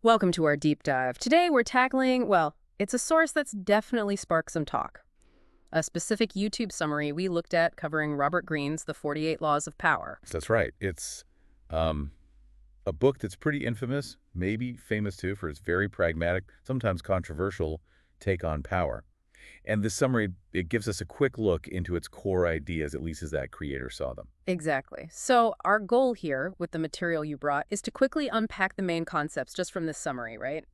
Welcome to our deep dive. Today we're tackling, well, it's a source that's definitely sparked some talk. A specific YouTube summary we looked at covering Robert Greene's The 48 Laws of Power. That's right. It's a book that's pretty infamous, maybe famous too, for its very pragmatic, sometimes controversial take on power. And this summary, it gives us a quick look into its core ideas, at least as that creator saw them. Exactly. So our goal here with the material you brought is to quickly unpack the main concepts just from this summary, right?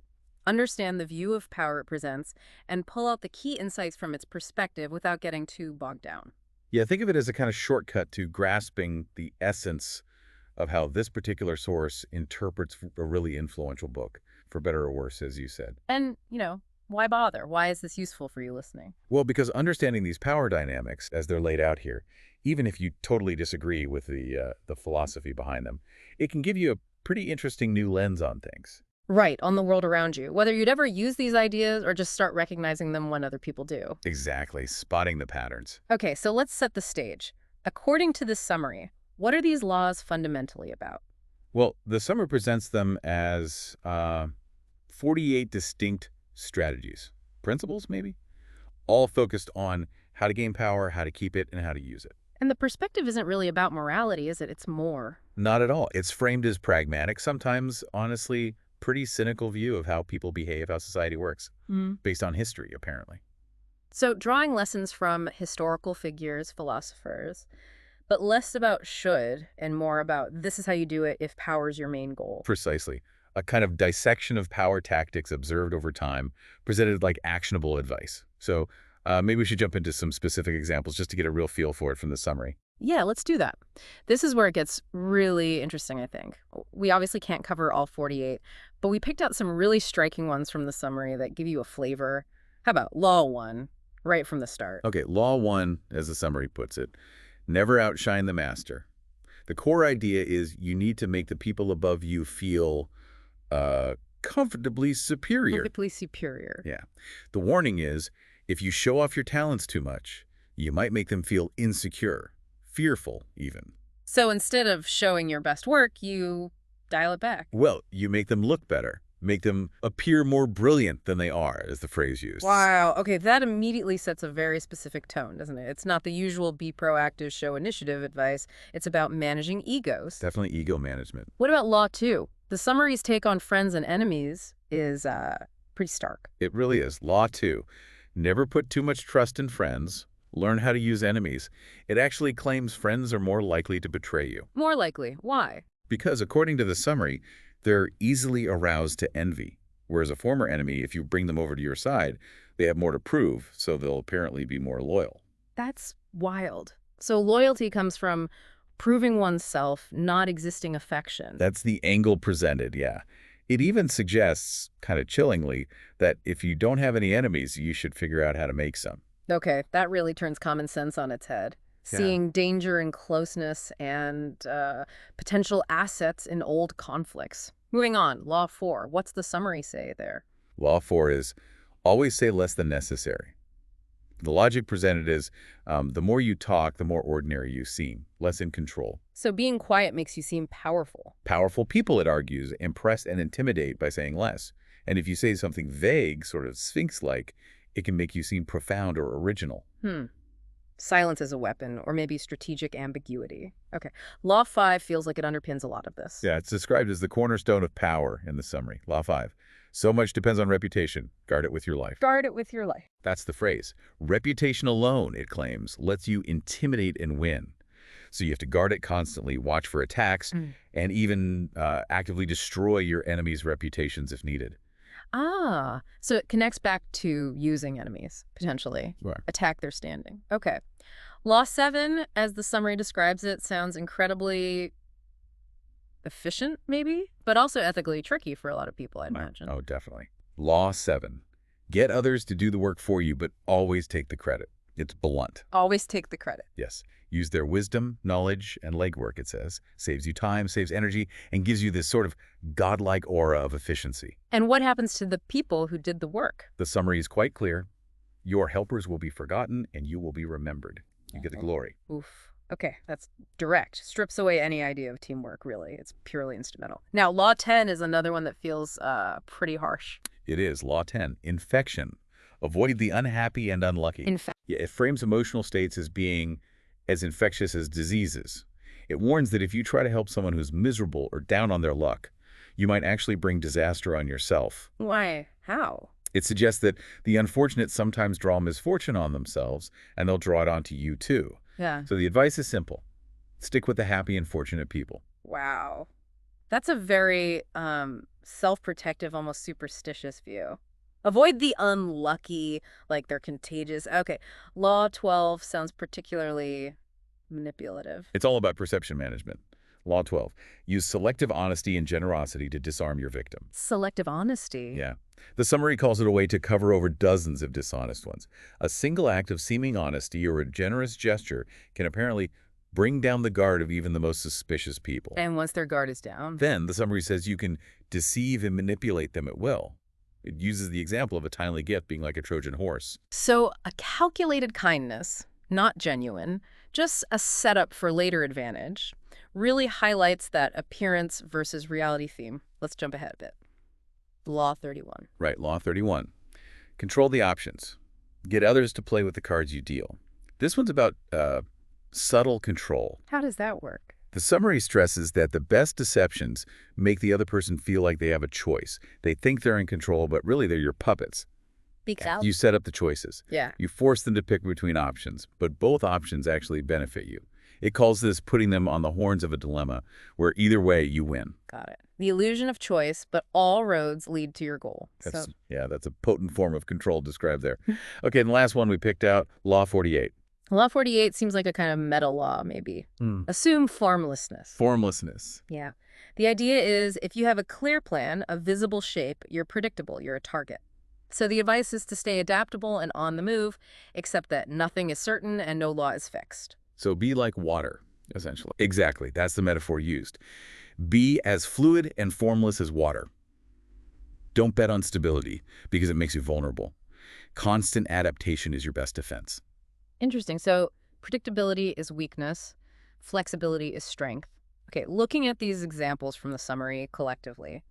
Understand the view of power it presents and pull out the key insights from its perspective without getting too bogged down. Yeah, think of it as a kind of shortcut to grasping the essence of how this particular source interprets a really influential book, for better or worse, as you said. And, why bother? Why is this useful for you listening? Well, because understanding these power dynamics as they're laid out here, even if you totally disagree with the philosophy behind them, it can give you a pretty interesting new lens on things. Right, on the world around you, whether you'd ever use these ideas or just start recognizing them when other people do. Exactly, spotting the patterns. Okay, so let's set the stage. According to this summary, what are these laws fundamentally about? Well, the summary presents them as 48 distinct strategies, principles maybe, all focused on how to gain power, how to keep it, and how to use it. And the perspective isn't really about morality, is it? It's more. Not at all. It's framed as pragmatic, sometimes, honestly, pretty cynical view of how people behave, how society works, based on history, apparently. So drawing lessons from historical figures, philosophers, but less about should and more about this is how you do it if power's your main goal. Precisely. A kind of dissection of power tactics observed over time, presented like actionable advice. So maybe we should jump into some specific examples just to get a real feel for it from the summary. Yeah, let's do that. This is where it gets really interesting, I think. We obviously can't cover all 48, but we picked out some really striking ones from the summary that give you a flavor. How about Law 1, right from the start? Okay, Law 1, as the summary puts it, never outshine the master. The core idea is you need to make the people above you feel comfortably superior. Comfortably superior. Yeah. The warning is, if you show off your talents too much, you might make them feel insecure, fearful even. So instead of showing your best work, you dial it back. Well, you make them look better, make them appear more brilliant than they are, is the phrase used. Wow. Okay, that immediately sets a very specific tone, doesn't it? It's not the usual be proactive, show initiative advice. It's about managing egos. Definitely ego management. What about Law 2? The summary's take on friends and enemies is pretty stark. It really is. Law 2. Never put too much trust in friends. Learn how to use enemies. It actually claims friends are more likely to betray you. More likely. Why? Because according to the summary, they're easily aroused to envy. Whereas a former enemy, if you bring them over to your side, they have more to prove, so they'll apparently be more loyal. That's wild. So loyalty comes from proving oneself, not existing affection. That's the angle presented, yeah. It even suggests, kind of chillingly, that if you don't have any enemies, you should figure out how to make some. Okay, that really turns common sense on its head. Yeah. Seeing danger in closeness and potential assets in old conflicts. Moving on, Law 4. What's the summary say there? Law 4 is always say less than necessary. The logic presented is the more you talk, the more ordinary you seem, less in control. So being quiet makes you seem powerful. Powerful people, it argues, impress and intimidate by saying less. And if you say something vague, sort of sphinx-like, it can make you seem profound or original. Silence as a weapon, or maybe strategic ambiguity. Okay. Law 5 feels like it underpins a lot of this. Yeah, it's described as the cornerstone of power in the summary. Law 5. So much depends on reputation. Guard it with your life. Guard it with your life. That's the phrase. Reputation alone, it claims, lets you intimidate and win. So you have to guard it constantly, watch for attacks, and even actively destroy your enemies' reputations if needed. Ah, so it connects back to using enemies, potentially. Right. Attack their standing. Okay. Law 7, as the summary describes it, sounds incredibly efficient, maybe, but also ethically tricky for a lot of people, I'd imagine. Oh, definitely. Law 7. Get others to do the work for you, but always take the credit. It's blunt. Always take the credit. Yes. Use their wisdom, knowledge, and legwork, it says. Saves you time, saves energy, and gives you this sort of godlike aura of efficiency. And what happens to the people who did the work? The summary is quite clear. Your helpers will be forgotten, and you will be remembered. You get the glory. Oof. Okay, that's direct. Strips away any idea of teamwork, really. It's purely instrumental. Now, Law 10 is another one that feels pretty harsh. It is Law 10, infection. Avoid the unhappy and unlucky. In fact, Yeah, it frames emotional states as being as infectious as diseases. It warns that if you try to help someone who's miserable or down on their luck, you might actually bring disaster on yourself. why? How? It suggests that the unfortunate sometimes draw misfortune on themselves, and they'll draw it onto you too. Yeah. So the advice is simple. Stick with the happy and fortunate people. Wow. That's a very self-protective, almost superstitious view. Avoid the unlucky, like they're contagious. Okay, Law 12 sounds particularly manipulative. It's all about perception management. Law 12. Use selective honesty and generosity to disarm your victim. Selective honesty. Yeah. The summary calls it a way to cover over dozens of dishonest ones. A single act of seeming honesty or a generous gesture can apparently bring down the guard of even the most suspicious people. And once their guard is down. Then, the summary says you can deceive and manipulate them at will. It uses the example of a timely gift being like a Trojan horse. So a calculated kindness, not genuine, just a setup for later advantage, really highlights that appearance versus reality theme. Let's jump ahead a bit. Law 31. Right, Law 31. Control the options. Get others to play with the cards you deal. This one's about subtle control. How does that work? The summary stresses that the best deceptions make the other person feel like they have a choice. They think they're in control, but really they're your puppets. Because You set up the choices. yeah. You force them to pick between options, but both options actually benefit you. It calls this putting them on the horns of a dilemma, where either way you win. Got it. The illusion of choice, but all roads lead to your goal. Yeah, that's a potent form of control described there. Okay, and the last one we picked out, Law 48. Law 48 seems like a kind of meta law, maybe. Assume formlessness. Formlessness. Yeah. The idea is if you have a clear plan, a visible shape, you're predictable, you're a target. So the advice is to stay adaptable and on the move, except that nothing is certain and no law is fixed. So be like water, essentially. Exactly, that's the metaphor used. Be as fluid and formless as water. Don't bet on stability because it makes you vulnerable. Constant adaptation is your best defense. Interesting. So predictability is weakness, flexibility is strength. Okay, looking at these examples from the summary collectively,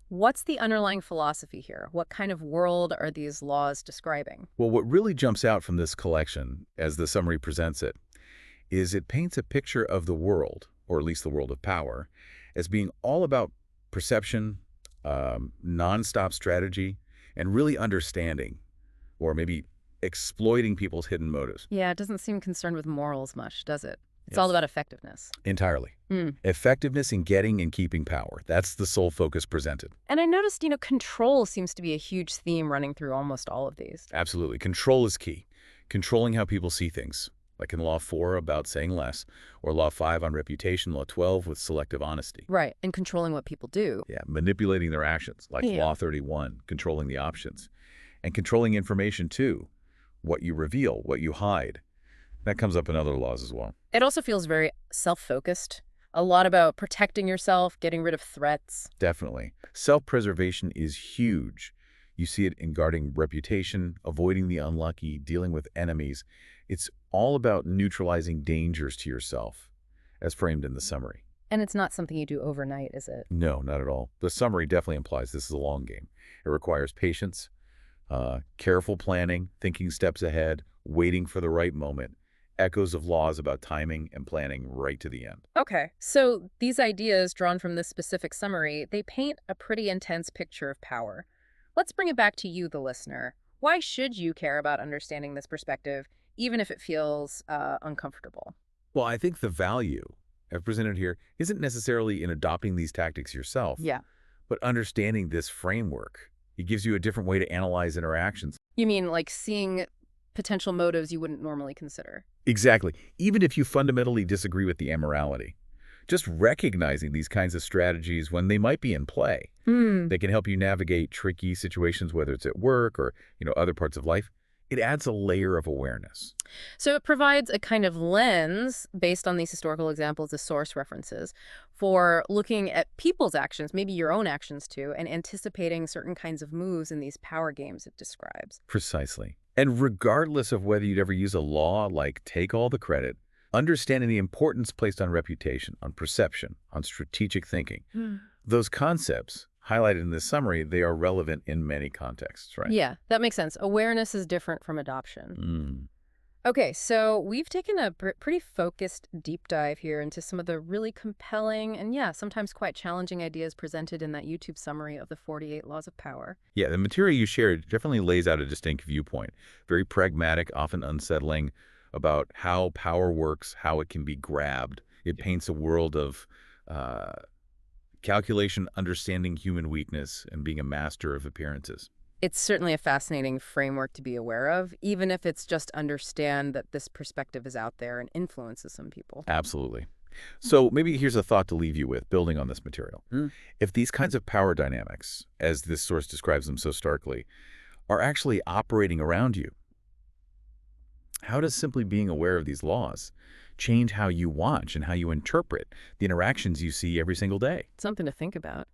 what's the underlying philosophy here? What kind of world are these laws describing? Well, what really jumps out from this collection, as the summary presents it, is it paints a picture of the world, or at least the world of power, as being all about perception, nonstop strategy, and really understanding, or maybe exploiting people's hidden motives. Yeah, it doesn't seem concerned with morals much, does it? It's Yes. all about effectiveness. Entirely. Effectiveness in getting and keeping power. That's the sole focus presented. And I noticed, control seems to be a huge theme running through almost all of these. Absolutely. Control is key. Controlling how people see things, like in Law 4 about saying less, or Law 5 on reputation, Law 12 with selective honesty. Right, and controlling what people do. Yeah, manipulating their actions, like Yeah. Law 31, controlling the options. And controlling information, too. What you reveal, what you hide. That comes up in other laws as well. It also feels very self-focused. A lot about protecting yourself, getting rid of threats. Definitely. Self-preservation is huge. You see it in guarding reputation, avoiding the unlucky, dealing with enemies. It's all about neutralizing dangers to yourself, as framed in the summary. And it's not something you do overnight, is it? No, not at all. The summary definitely implies this is a long game. It requires patience, careful planning, thinking steps ahead, waiting for the right moment, echoes of laws about timing and planning right to the end. Okay, so these ideas drawn from this specific summary, they paint a pretty intense picture of power. Let's bring it back to you, the listener. Why should you care about understanding this perspective, even if it feels uncomfortable? Well, I think the value I've presented here isn't necessarily in adopting these tactics yourself, Yeah. but understanding this framework. It gives you a different way to analyze interactions. You mean like seeing potential motives you wouldn't normally consider? Exactly. Even if you fundamentally disagree with the amorality, just recognizing these kinds of strategies when they might be in play, they can help you navigate tricky situations, whether it's at work or, other parts of life. It adds a layer of awareness. So it provides a kind of lens based on these historical examples as source references for looking at people's actions, maybe your own actions too, and anticipating certain kinds of moves in these power games it describes. Precisely. And regardless of whether you'd ever use a law like take all the credit, understanding the importance placed on reputation, on perception, on strategic thinking. Those concepts highlighted in this summary, they are relevant in many contexts, right? Yeah, that makes sense. Awareness is different from adoption. Mm. Okay, so we've taken a pretty focused deep dive here into some of the really compelling and, yeah, sometimes quite challenging ideas presented in that YouTube summary of the 48 Laws of Power. Yeah, the material you shared definitely lays out a distinct viewpoint. Very pragmatic, often unsettling, about how power works, how it can be grabbed. It paints a world of uh, calculation, understanding human weakness, and being a master of appearances. It's certainly a fascinating framework to be aware of, even if it's just understand that this perspective is out there and influences some people. Absolutely. So maybe here's a thought to leave you with, building on this material. If these kinds of power dynamics, as this source describes them so starkly, are actually operating around you, how does simply being aware of these laws change how you watch and how you interpret the interactions you see every single day? Something to think about.